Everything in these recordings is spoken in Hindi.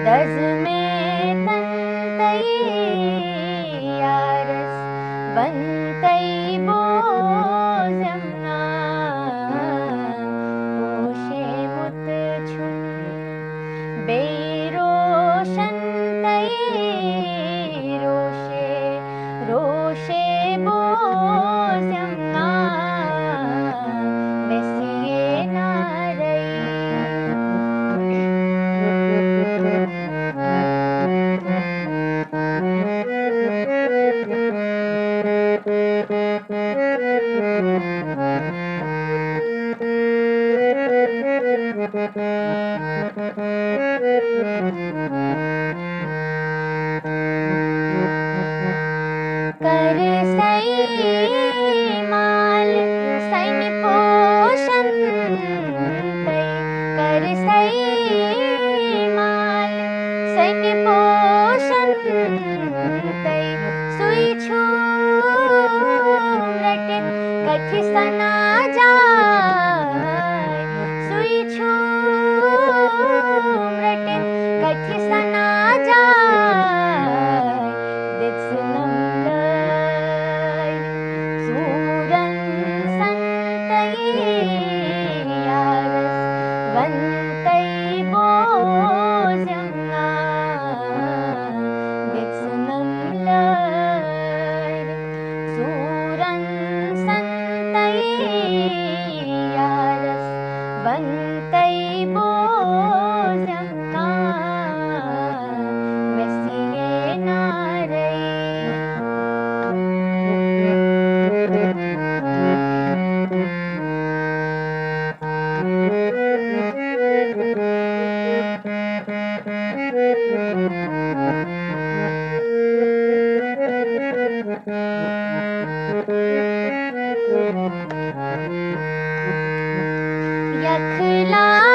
तज में तंतई यारस बनतई बोजमना पोशे मुत छुन बेरोशन तई रोशे रोशे बोजमना बेसिए ना कर सई माल सैन पोषण तई कर सई माल सैन पोषण तई सुई छूम रटे कथि सना जाय सुई छूम रटे कथि सना जाय दित्सनम लय सूरन संतई यारस वंतई बोजमना दित्सनम लय सूरन संतई यारस वंतई बोजमना बेसिए ना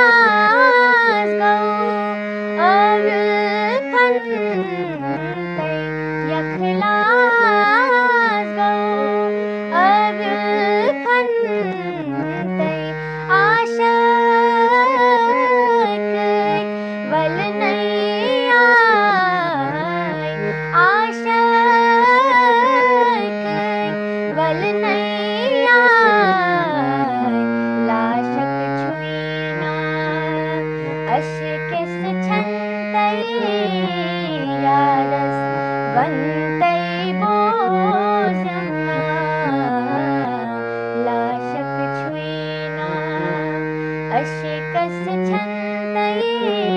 यखलास गौ अवफन तई यखलास गौ अवफन तई आशक वल नहीं आय आशक वल नहीं आय लाशक छुईना अशकिस छंतई यारस वंतई बोजमना लाशक छुईना अशकिस छंतई